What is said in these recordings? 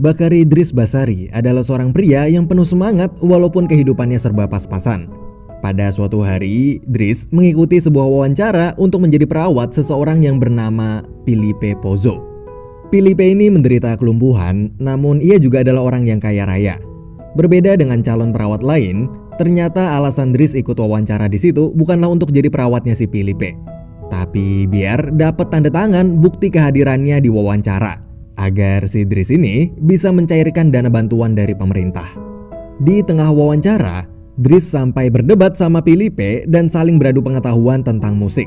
Bakari Dris Basari adalah seorang pria yang penuh semangat walaupun kehidupannya serba pas-pasan. Pada suatu hari, Dris mengikuti sebuah wawancara untuk menjadi perawat seseorang yang bernama Philippe Pozzo. Philippe ini menderita kelumpuhan, namun ia juga adalah orang yang kaya raya. Berbeda dengan calon perawat lain, ternyata alasan Dris ikut wawancara di situ bukanlah untuk jadi perawatnya si Philippe, tapi biar dapat tanda tangan bukti kehadirannya di wawancara, agar si Dris ini bisa mencairkan dana bantuan dari pemerintah. Di tengah wawancara, Dris sampai berdebat sama Philippe dan saling beradu pengetahuan tentang musik.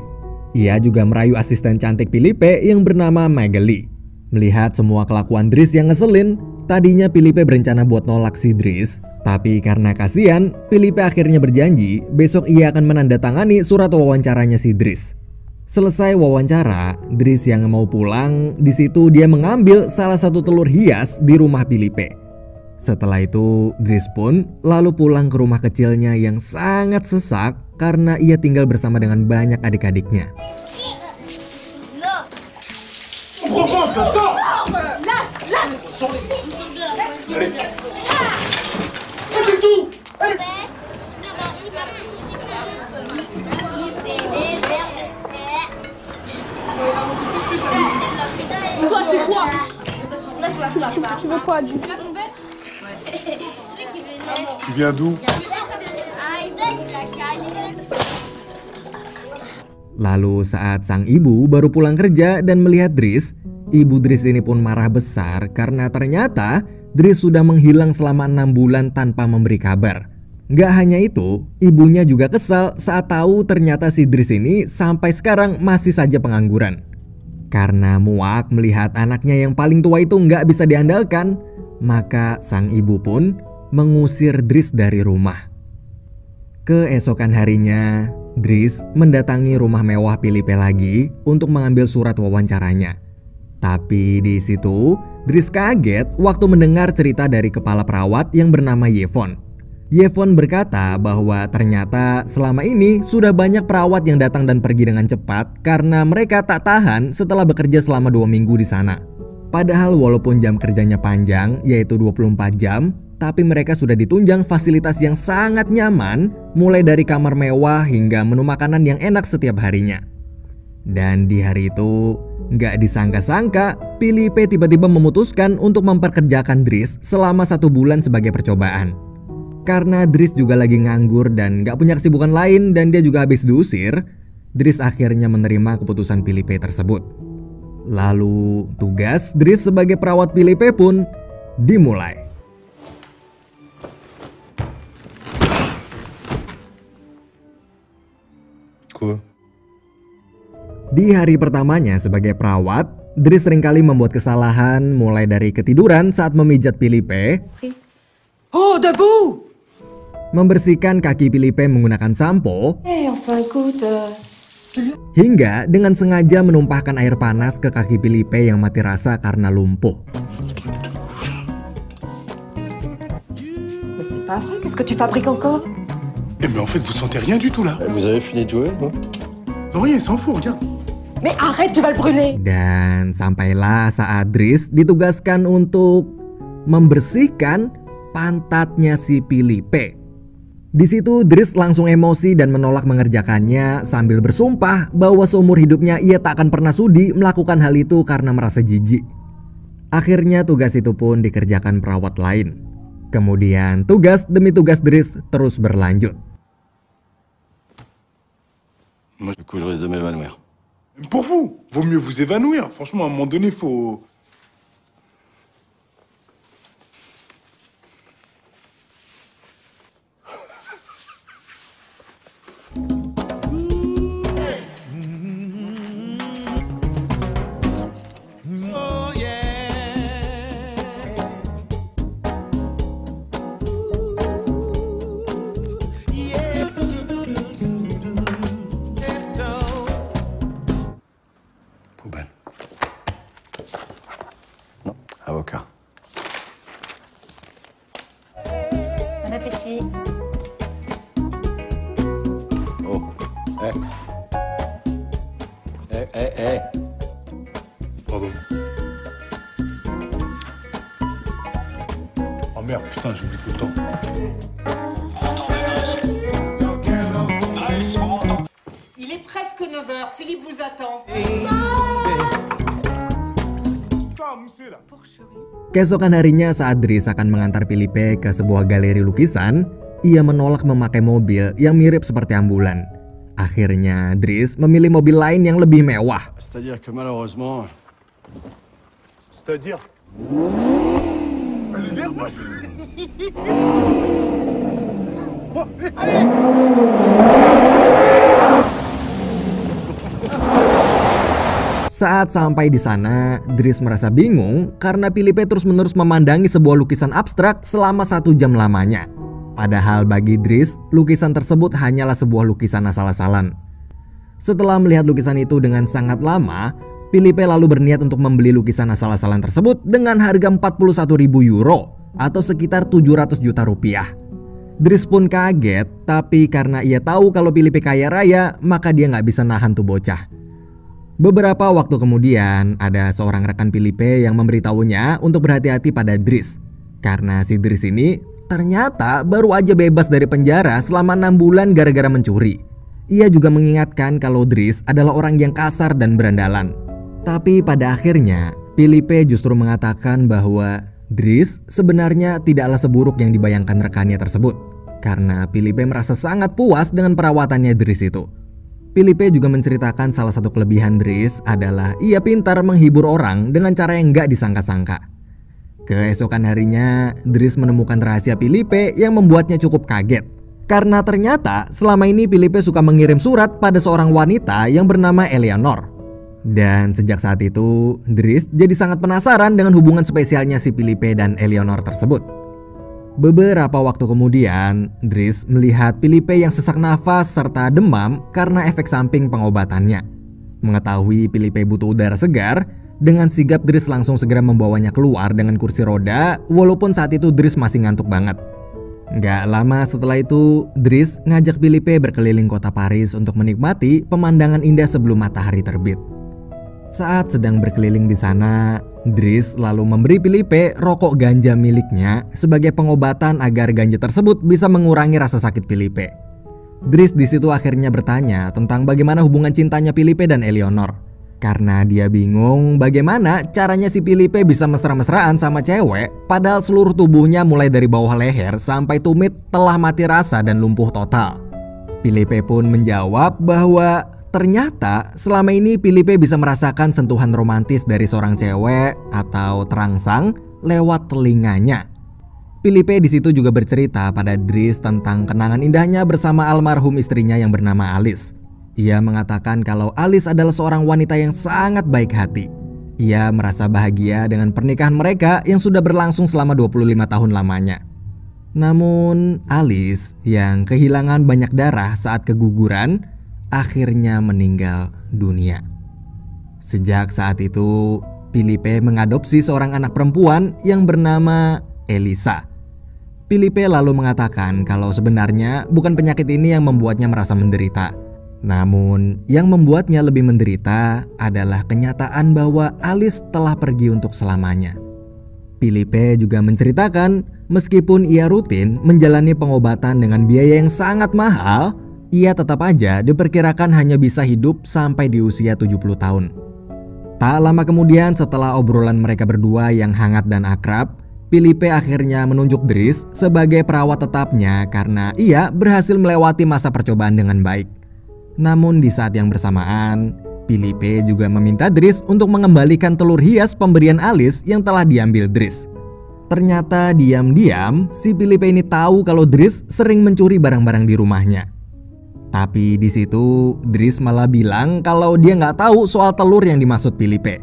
Ia juga merayu asisten cantik Philippe yang bernama Magali. Melihat semua kelakuan Dris yang ngeselin, tadinya Philippe berencana buat nolak si Dris. Tapi karena kasihan, Philippe akhirnya berjanji besok ia akan menandatangani surat wawancaranya si Dris. Selesai wawancara, Dris yang mau pulang, di situ dia mengambil salah satu telur hias di rumah Philippe. Setelah itu, Dris pun lalu pulang ke rumah kecilnya yang sangat sesak karena ia tinggal bersama dengan banyak adik-adiknya. Tu viens d'où? Lalu saat sang ibu baru pulang kerja dan melihat Dris, ibu Dris ini pun marah besar karena ternyata Dris sudah menghilang selama 6 bulan tanpa memberi kabar. Gak hanya itu, ibunya juga kesal saat tahu ternyata si Dris ini sampai sekarang masih saja pengangguran. Karena muak melihat anaknya yang paling tua itu gak bisa diandalkan, maka sang ibu pun mengusir Dris dari rumah. Keesokan harinya, Dris mendatangi rumah mewah Philippe lagi untuk mengambil surat wawancaranya. Tapi di situ, Dris kaget waktu mendengar cerita dari kepala perawat yang bernama Yevon. Yevon berkata bahwa ternyata selama ini sudah banyak perawat yang datang dan pergi dengan cepat karena mereka tak tahan setelah bekerja selama 2 minggu di sana. Padahal walaupun jam kerjanya panjang, yaitu 24 jam, tapi mereka sudah ditunjang fasilitas yang sangat nyaman, mulai dari kamar mewah hingga menu makanan yang enak setiap harinya. Dan di hari itu, nggak disangka-sangka, Philippe tiba-tiba memutuskan untuk memperkerjakan Dris selama 1 bulan sebagai percobaan. Karena Dris juga lagi nganggur dan nggak punya kesibukan lain dan dia juga habis diusir, Dris akhirnya menerima keputusan Philippe tersebut. Lalu tugas Dris sebagai perawat Philippe pun dimulai. Quoi? Di hari pertamanya sebagai perawat, Dris seringkali membuat kesalahan mulai dari ketiduran saat memijat Philippe. Oh, debout! Membersihkan kaki Philippe menggunakan sampo, Enfin, écoute, hingga dengan sengaja menumpahkan air panas ke kaki Philippe yang mati rasa karena lumpuh. Mais c'est pas vrai, qu'est-ce que tu fabriques encore? Eh mais en fait vous sentez rien du tout là. Vous avez fini de jouer, non? Non rien, il s'en fout, regarde. Mais arrête, tu vas le brûler! Dan sampailah saat Dris ditugaskan untuk membersihkan pantatnya si Philippe. Di situ Dris langsung emosi dan menolak mengerjakannya sambil bersumpah bahwa seumur hidupnya ia tak akan pernah sudi melakukan hal itu karena merasa jijik. Akhirnya tugas itu pun dikerjakan perawat lain. Kemudian tugas demi tugas Dris terus berlanjut. Moi, du coup, je risque de m'évanouir. Pour vous, vaut mieux vous évanouir. Franchement, à un moment donné, faut... Poubelle. Non, avocat. Bon appétit. Oh. Pardon. merde, putain, j'oublie tout le temps. Il est presque 9 heures, Philippe vous attend. Keesokan harinya saat Dries akan mengantar Philippe ke sebuah galeri lukisan, ia menolak memakai mobil yang mirip seperti ambulan. Akhirnya Dries memilih mobil lain yang lebih mewah. C'est-à-dire que malheureusement... C'est-à-dire Allez, moi Saat sampai di sana, Dries merasa bingung karena Philippe terus-menerus memandangi sebuah lukisan abstrak selama 1 jam lamanya. Padahal bagi Dries, lukisan tersebut hanyalah sebuah lukisan asal-asalan. Setelah melihat lukisan itu dengan sangat lama, Philippe lalu berniat untuk membeli lukisan asal-asalan tersebut dengan harga 41.000 euro atau sekitar 700 juta rupiah. Dries pun kaget, tapi karena ia tahu kalau Philippe kaya raya, maka dia nggak bisa nahan tuh bocah. Beberapa waktu kemudian, ada seorang rekan Philippe yang memberitahunya untuk berhati-hati pada Dries. Karena si Dries ini ternyata baru aja bebas dari penjara selama 6 bulan gara-gara mencuri. Ia juga mengingatkan kalau Dries adalah orang yang kasar dan berandalan. Tapi pada akhirnya, Philippe justru mengatakan bahwa Dries sebenarnya tidaklah seburuk yang dibayangkan rekannya tersebut. Karena Philippe merasa sangat puas dengan perawatannya Dries itu. Philippe juga menceritakan salah satu kelebihan Dries adalah ia pintar menghibur orang dengan cara yang nggak disangka-sangka. Keesokan harinya, Dries menemukan rahasia Philippe yang membuatnya cukup kaget. Karena ternyata selama ini Philippe suka mengirim surat pada seorang wanita yang bernama Eleanor. Dan sejak saat itu, Dries jadi sangat penasaran dengan hubungan spesialnya si Philippe dan Eleanor tersebut. Beberapa waktu kemudian, Dries melihat Philippe yang sesak nafas serta demam karena efek samping pengobatannya. Mengetahui Philippe butuh udara segar, dengan sigap Dries langsung segera membawanya keluar dengan kursi roda, walaupun saat itu Dries masih ngantuk banget. Gak lama setelah itu, Dries ngajak Philippe berkeliling kota Paris untuk menikmati pemandangan indah sebelum matahari terbit. Saat sedang berkeliling di sana, Dries lalu memberi Philippe rokok ganja miliknya sebagai pengobatan agar ganja tersebut bisa mengurangi rasa sakit Philippe. Dries di situ akhirnya bertanya tentang bagaimana hubungan cintanya Philippe dan Eleanor. Karena dia bingung bagaimana caranya si Philippe bisa mesra-mesraan sama cewek padahal seluruh tubuhnya mulai dari bawah leher sampai tumit telah mati rasa dan lumpuh total. Philippe pun menjawab bahwa ternyata selama ini Philippe bisa merasakan sentuhan romantis dari seorang cewek atau terangsang lewat telinganya. Philippe di situ juga bercerita pada Dries tentang kenangan indahnya bersama almarhum istrinya yang bernama Alice. Ia mengatakan kalau Alice adalah seorang wanita yang sangat baik hati. Ia merasa bahagia dengan pernikahan mereka yang sudah berlangsung selama 25 tahun lamanya. Namun Alice yang kehilangan banyak darah saat keguguran akhirnya meninggal dunia. Sejak saat itu, Philippe mengadopsi seorang anak perempuan yang bernama Elisa. Philippe lalu mengatakan kalau sebenarnya bukan penyakit ini yang membuatnya merasa menderita. Namun, yang membuatnya lebih menderita adalah kenyataan bahwa Alice telah pergi untuk selamanya. Philippe juga menceritakan, meskipun ia rutin menjalani pengobatan dengan biaya yang sangat mahal, ia tetap aja diperkirakan hanya bisa hidup sampai di usia 70 tahun. Tak lama kemudian setelah obrolan mereka berdua yang hangat dan akrab, Philippe akhirnya menunjuk Dries sebagai perawat tetapnya karena ia berhasil melewati masa percobaan dengan baik. Namun di saat yang bersamaan, Philippe juga meminta Dries untuk mengembalikan telur hias pemberian Alice yang telah diambil Dries. Ternyata diam-diam si Philippe ini tahu kalau Dries sering mencuri barang-barang di rumahnya. Tapi di situ Dries malah bilang kalau dia nggak tahu soal telur yang dimaksud Philippe.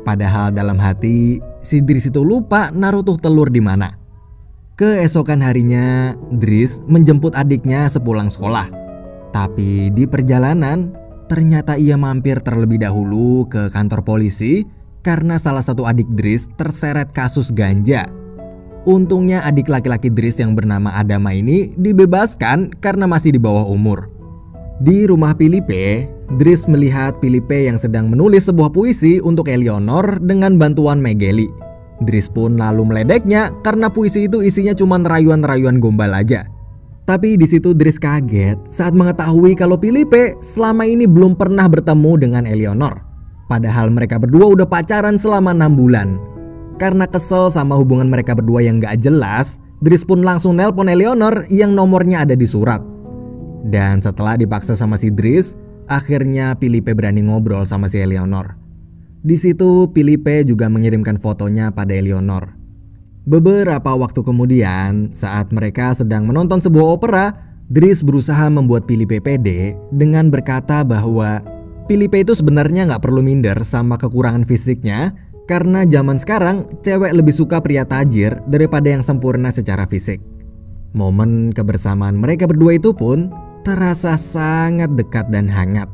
Padahal dalam hati si Dries itu lupa naruh tuh telur di mana. Keesokan harinya Dries menjemput adiknya sepulang sekolah. Tapi di perjalanan ternyata ia mampir terlebih dahulu ke kantor polisi karena salah satu adik Dries terseret kasus ganja. Untungnya adik laki-laki Dries yang bernama Adama ini dibebaskan karena masih di bawah umur. Di rumah Philippe, Dries melihat Philippe yang sedang menulis sebuah puisi untuk Eleanor dengan bantuan Megeli. Dries pun lalu meledeknya karena puisi itu isinya cuma rayuan-rayuan gombal aja. Tapi di situ Dries kaget saat mengetahui kalau Philippe selama ini belum pernah bertemu dengan Eleonor. Padahal mereka berdua udah pacaran selama 6 bulan. Karena kesel sama hubungan mereka berdua yang gak jelas, Dries pun langsung nelpon Eleonor yang nomornya ada di surat. Dan setelah dipaksa sama si Dries, akhirnya Philippe berani ngobrol sama si Eleonor. Di situ Philippe juga mengirimkan fotonya pada Eleonor. Beberapa waktu kemudian, saat mereka sedang menonton sebuah opera, Dries berusaha membuat Philippe pede dengan berkata bahwa Philippe itu sebenarnya nggak perlu minder sama kekurangan fisiknya, karena zaman sekarang cewek lebih suka pria tajir daripada yang sempurna secara fisik. Momen kebersamaan mereka berdua itu pun terasa sangat dekat dan hangat.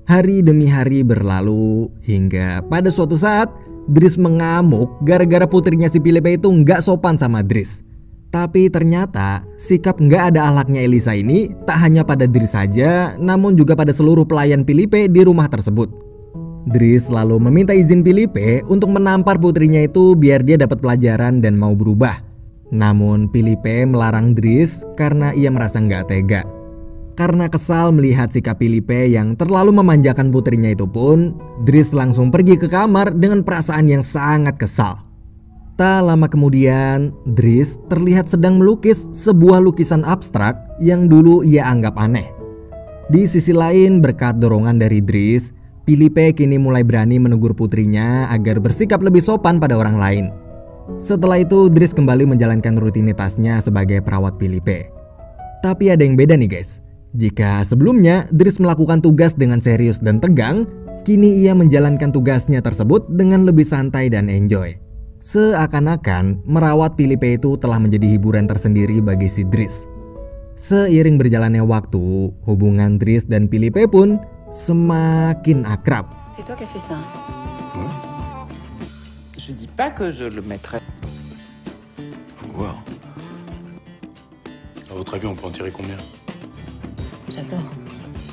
Hari demi hari berlalu hingga pada suatu saat Dries mengamuk gara-gara putrinya si Philippe itu nggak sopan sama Dries. Tapi ternyata sikap nggak ada akhlaknya Elisa ini tak hanya pada Dries saja, namun juga pada seluruh pelayan Philippe di rumah tersebut. Dries lalu meminta izin Philippe untuk menampar putrinya itu biar dia dapat pelajaran dan mau berubah. Namun Philippe melarang Dries karena ia merasa nggak tega. Karena kesal melihat sikap Philippe yang terlalu memanjakan putrinya itu pun, Dries langsung pergi ke kamar dengan perasaan yang sangat kesal. Tak lama kemudian, Dries terlihat sedang melukis sebuah lukisan abstrak yang dulu ia anggap aneh. Di sisi lain, berkat dorongan dari Dries, Philippe kini mulai berani menegur putrinya agar bersikap lebih sopan pada orang lain. Setelah itu, Dries kembali menjalankan rutinitasnya sebagai perawat Philippe. Tapi ada yang beda nih guys. Jika sebelumnya Dries melakukan tugas dengan serius dan tegang, kini ia menjalankan tugasnya tersebut dengan lebih santai dan enjoy. Seakan-akan merawat Philippe itu telah menjadi hiburan tersendiri bagi si Dries. Seiring berjalannya waktu, hubungan Dries dan Philippe pun semakin akrab. C'est toi qui as fait ça. Je dis pas que je le mettrai. Faut voir. À votre avis, on peut en tirer combien? J'adore.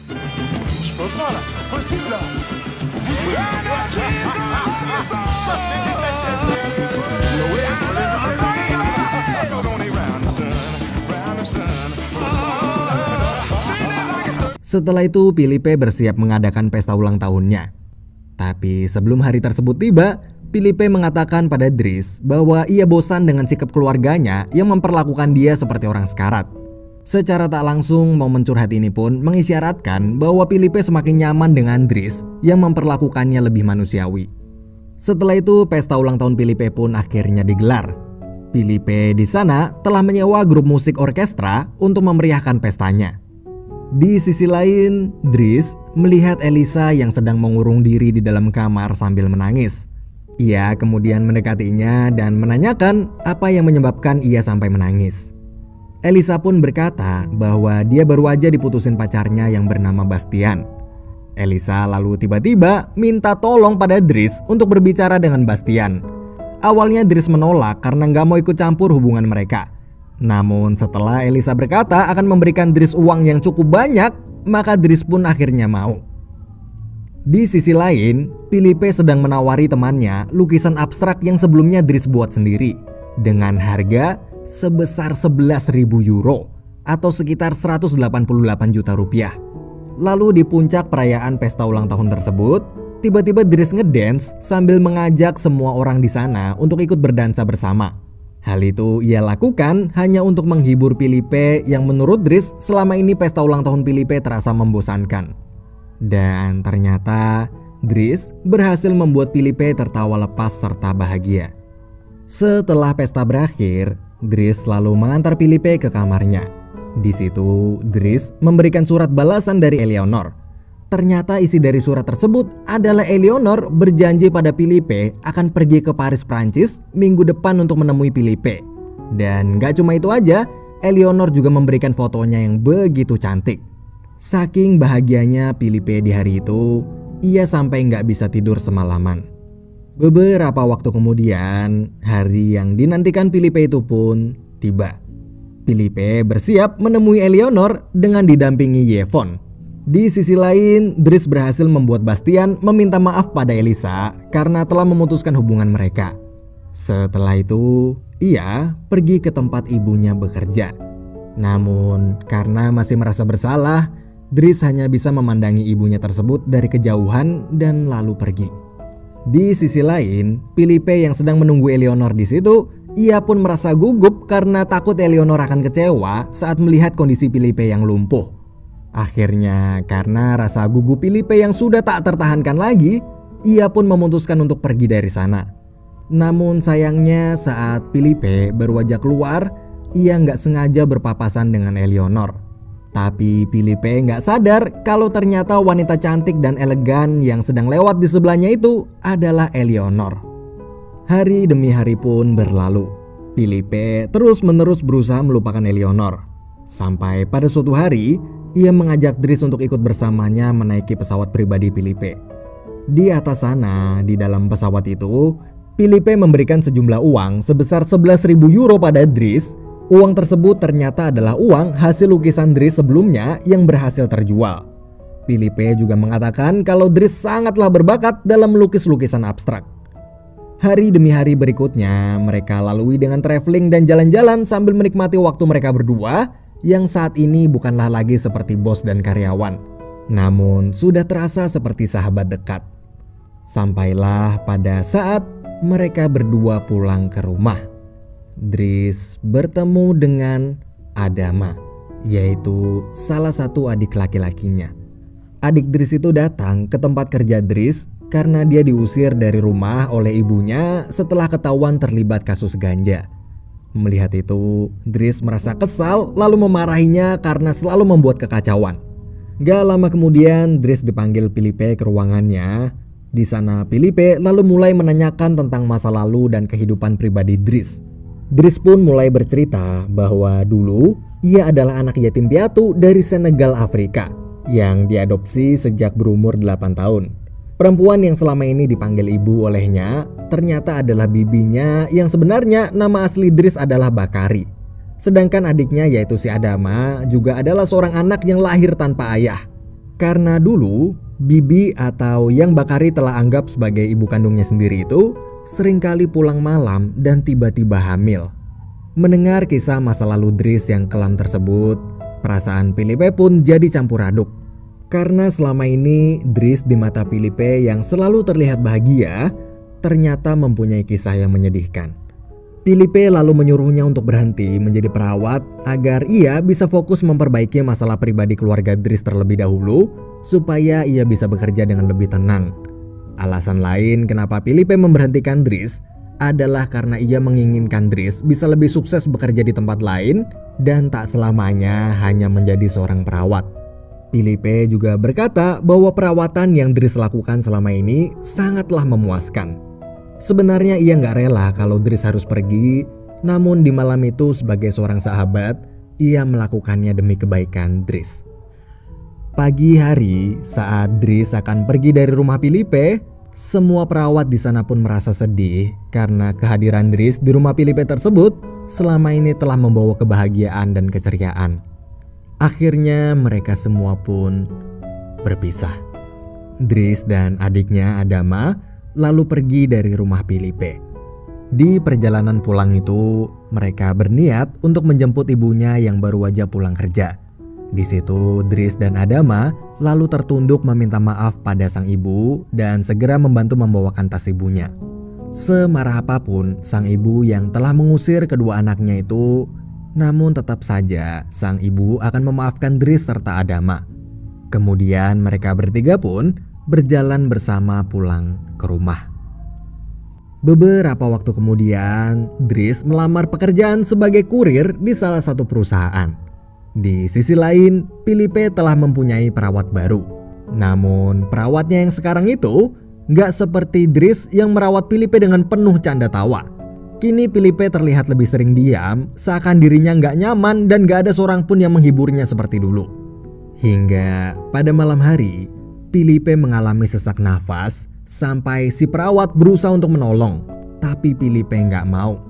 Je peux pas là, c'est pas possible là. Setelah itu Philippe bersiap mengadakan pesta ulang tahunnya. Tapi sebelum hari tersebut tiba, Philippe mengatakan pada Dries bahwa ia bosan dengan sikap keluarganya yang memperlakukan dia seperti orang sekarat. Secara tak langsung, momen curhat ini pun mengisyaratkan bahwa Philippe semakin nyaman dengan Dries yang memperlakukannya lebih manusiawi. Setelah itu, pesta ulang tahun Philippe pun akhirnya digelar. Philippe di sana telah menyewa grup musik orkestra untuk memeriahkan pestanya. Di sisi lain, Dries melihat Elisa yang sedang mengurung diri di dalam kamar sambil menangis. Ia kemudian mendekatinya dan menanyakan apa yang menyebabkan ia sampai menangis. Elisa pun berkata bahwa dia baru aja diputusin pacarnya yang bernama Bastian. Elisa lalu tiba-tiba minta tolong pada Dries untuk berbicara dengan Bastian. Awalnya Dries menolak karena nggak mau ikut campur hubungan mereka. Namun setelah Elisa berkata akan memberikan Dries uang yang cukup banyak, maka Dries pun akhirnya mau. Di sisi lain, Philippe sedang menawari temannya lukisan abstrak yang sebelumnya Dries buat sendiri dengan harga sebesar 11.000 euro atau sekitar 188 juta rupiah. Lalu di puncak perayaan pesta ulang tahun tersebut, tiba-tiba Dries ngedance sambil mengajak semua orang di sana untuk ikut berdansa bersama. Hal itu ia lakukan hanya untuk menghibur Philippe yang menurut Dries selama ini pesta ulang tahun Philippe terasa membosankan. Dan ternyata Dries berhasil membuat Philippe tertawa lepas serta bahagia. Setelah pesta berakhir, Dries lalu mengantar Philippe ke kamarnya. Di situ Dries memberikan surat balasan dari Eleonor. Ternyata isi dari surat tersebut adalah Eleonor berjanji pada Philippe akan pergi ke Paris, Prancis minggu depan untuk menemui Philippe. Dan gak cuma itu aja, Eleonor juga memberikan fotonya yang begitu cantik. Saking bahagianya Philippe di hari itu, ia sampai gak bisa tidur semalaman. Beberapa waktu kemudian, hari yang dinantikan Philippe itu pun tiba. Philippe bersiap menemui Eleonor dengan didampingi Yvonne. Di sisi lain, Dries berhasil membuat Bastian meminta maaf pada Elisa karena telah memutuskan hubungan mereka. Setelah itu, ia pergi ke tempat ibunya bekerja. Namun, karena masih merasa bersalah, Dries hanya bisa memandangi ibunya tersebut dari kejauhan dan lalu pergi. Di sisi lain, Philippe yang sedang menunggu Eleanor di situ, ia pun merasa gugup karena takut Eleanor akan kecewa saat melihat kondisi Philippe yang lumpuh. Akhirnya, karena rasa gugup Philippe yang sudah tak tertahankan lagi, ia pun memutuskan untuk pergi dari sana. Namun sayangnya saat Philippe berwajah keluar, ia nggak sengaja berpapasan dengan Eleanor. Tapi Philippe nggak sadar kalau ternyata wanita cantik dan elegan yang sedang lewat di sebelahnya itu adalah Eleanor. Hari demi hari pun berlalu. Philippe terus-menerus berusaha melupakan Eleanor. Sampai pada suatu hari, ia mengajak Dries untuk ikut bersamanya menaiki pesawat pribadi Philippe. Di atas sana, di dalam pesawat itu, Philippe memberikan sejumlah uang sebesar 11.000 euro pada Dries. Uang tersebut ternyata adalah uang hasil lukisan Dries sebelumnya yang berhasil terjual. Philippe juga mengatakan kalau Dries sangatlah berbakat dalam melukis lukisan abstrak. Hari demi hari berikutnya mereka lalui dengan traveling dan jalan-jalan sambil menikmati waktu mereka berdua yang saat ini bukanlah lagi seperti bos dan karyawan, namun sudah terasa seperti sahabat dekat. Sampailah pada saat mereka berdua pulang ke rumah. Dries bertemu dengan Adama, yaitu salah satu adik laki-lakinya. Adik Dries itu datang ke tempat kerja Dries karena dia diusir dari rumah oleh ibunya setelah ketahuan terlibat kasus ganja. Melihat itu, Dries merasa kesal lalu memarahinya karena selalu membuat kekacauan. Gak lama kemudian Dries dipanggil Philippe ke ruangannya. Di sana Philippe lalu mulai menanyakan tentang masa lalu dan kehidupan pribadi Dries. Dries pun mulai bercerita bahwa dulu ia adalah anak yatim piatu dari Senegal, Afrika yang diadopsi sejak berumur 8 tahun. Perempuan yang selama ini dipanggil ibu olehnya ternyata adalah bibinya yang sebenarnya nama asli Dries adalah Bakari. Sedangkan adiknya yaitu si Adama juga adalah seorang anak yang lahir tanpa ayah. Karena dulu bibi atau yang Bakari telah anggap sebagai ibu kandungnya sendiri itu seringkali pulang malam dan tiba-tiba hamil. Mendengar kisah masa lalu Dries yang kelam tersebut, perasaan Philippe pun jadi campur aduk. Karena selama ini Dries di mata Philippe yang selalu terlihat bahagia, ternyata mempunyai kisah yang menyedihkan. Philippe lalu menyuruhnya untuk berhenti menjadi perawat agar ia bisa fokus memperbaiki masalah pribadi keluarga Dries terlebih dahulu, supaya ia bisa bekerja dengan lebih tenang. Alasan lain kenapa Philippe memberhentikan Dries adalah karena ia menginginkan Dries bisa lebih sukses bekerja di tempat lain dan tak selamanya hanya menjadi seorang perawat. Philippe juga berkata bahwa perawatan yang Dries lakukan selama ini sangatlah memuaskan. Sebenarnya ia nggak rela kalau Dries harus pergi, namun di malam itu sebagai seorang sahabat, ia melakukannya demi kebaikan Dries. Pagi hari saat Dries akan pergi dari rumah Philippe, semua perawat di sana pun merasa sedih karena kehadiran Dries di rumah Philippe tersebut selama ini telah membawa kebahagiaan dan keceriaan. Akhirnya mereka semua pun berpisah. Dries dan adiknya Adama lalu pergi dari rumah Philippe. Di perjalanan pulang itu, mereka berniat untuk menjemput ibunya yang baru aja pulang kerja. Di situ Dries dan Adama lalu tertunduk meminta maaf pada sang ibu dan segera membantu membawakan tas ibunya. Semarah apapun sang ibu yang telah mengusir kedua anaknya itu, namun tetap saja sang ibu akan memaafkan Dries serta Adama. Kemudian mereka bertiga pun berjalan bersama pulang ke rumah. Beberapa waktu kemudian, Dries melamar pekerjaan sebagai kurir di salah satu perusahaan. Di sisi lain, Philippe telah mempunyai perawat baru. Namun perawatnya yang sekarang itu nggak seperti Dries yang merawat Philippe dengan penuh canda tawa. Kini Philippe terlihat lebih sering diam, seakan dirinya nggak nyaman dan nggak ada seorang pun yang menghiburnya seperti dulu. Hingga pada malam hari, Philippe mengalami sesak nafas sampai si perawat berusaha untuk menolong, tapi Philippe nggak mau.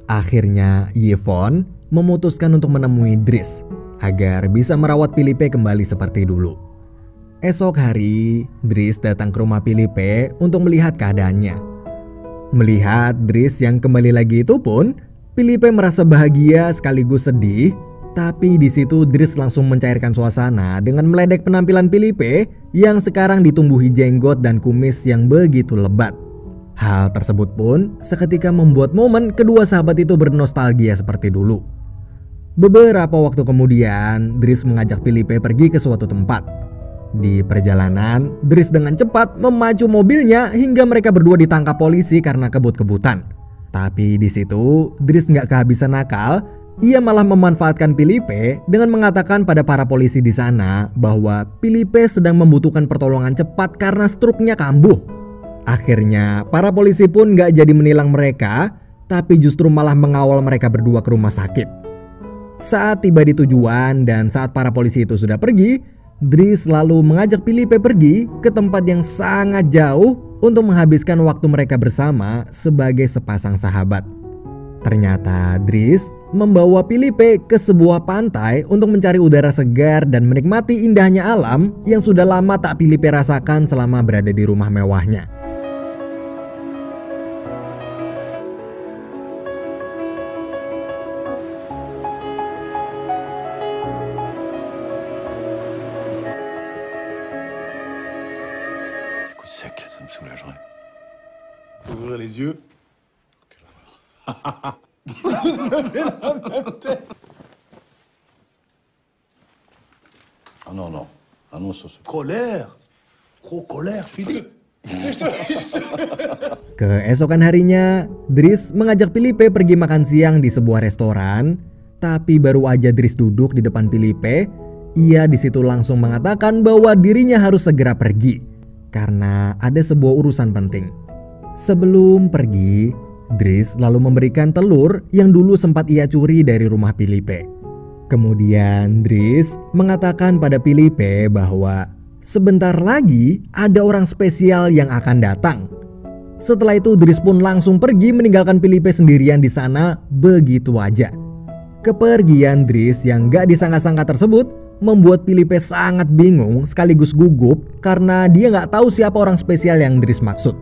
Akhirnya Yvonne memutuskan untuk menemui Dries agar bisa merawat Philippe kembali seperti dulu. Esok hari, Dries datang ke rumah Philippe untuk melihat keadaannya. Melihat Dries yang kembali lagi itu pun, Felipe merasa bahagia sekaligus sedih. Tapi di situ Dries langsung mencairkan suasana dengan meledek penampilan Felipe yang sekarang ditumbuhi jenggot dan kumis yang begitu lebat. Hal tersebut pun seketika membuat momen kedua sahabat itu bernostalgia seperti dulu. Beberapa waktu kemudian, Dries mengajak Felipe pergi ke suatu tempat. Di perjalanan, Dries dengan cepat memacu mobilnya hingga mereka berdua ditangkap polisi karena kebut-kebutan. Tapi di situ, Dries nggak kehabisan akal. Ia malah memanfaatkan Felipe dengan mengatakan pada para polisi di sana bahwa Felipe sedang membutuhkan pertolongan cepat karena struknya kambuh. Akhirnya, para polisi pun nggak jadi menilang mereka, tapi justru malah mengawal mereka berdua ke rumah sakit. Saat tiba di tujuan dan saat para polisi itu sudah pergi, Dries lalu mengajak Felipe pergi ke tempat yang sangat jauh untuk menghabiskan waktu mereka bersama sebagai sepasang sahabat. Ternyata Dries membawa Felipe ke sebuah pantai untuk mencari udara segar dan menikmati indahnya alam yang sudah lama tak Felipe rasakan selama berada di rumah mewahnya. Écoute sec, ça me soulagerait. Ouvrez les yeux. Ah non, non. Ah non, ça se... Colère. Gros colère, Philippe. Keesokan harinya, Dries mengajak Felipe pergi makan siang di sebuah restoran. Tapi baru aja Dries duduk di depan Felipe, ia di situ langsung mengatakan bahwa dirinya harus segera pergi karena ada sebuah urusan penting. Sebelum pergi, Dries lalu memberikan telur yang dulu sempat ia curi dari rumah Felipe. Kemudian Dries mengatakan pada Felipe bahwa sebentar lagi ada orang spesial yang akan datang. Setelah itu Dries pun langsung pergi meninggalkan Felipe sendirian di sana begitu aja. Kepergian Dries yang gak disangka-sangka tersebut membuat Felipe sangat bingung sekaligus gugup karena dia gak tahu siapa orang spesial yang Dries maksud.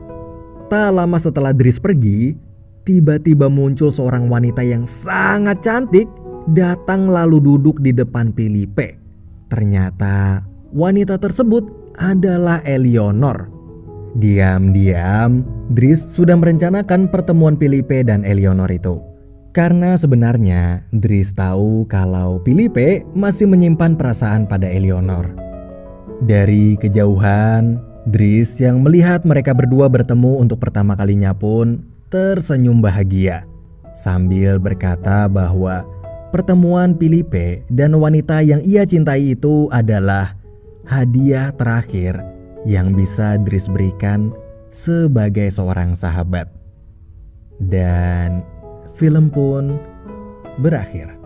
Tak lama setelah Dries pergi, tiba-tiba muncul seorang wanita yang sangat cantik datang lalu duduk di depan Felipe. Ternyata wanita tersebut adalah Eleonor. Diam-diam, Dries sudah merencanakan pertemuan Felipe dan Eleonor itu. Karena sebenarnya Dries tahu kalau Felipe masih menyimpan perasaan pada Eleonor. Dari kejauhan, Dries yang melihat mereka berdua bertemu untuk pertama kalinya pun tersenyum bahagia sambil berkata bahwa pertemuan Felipe dan wanita yang ia cintai itu adalah hadiah terakhir yang bisa Dries berikan sebagai seorang sahabat. Dan film pun berakhir.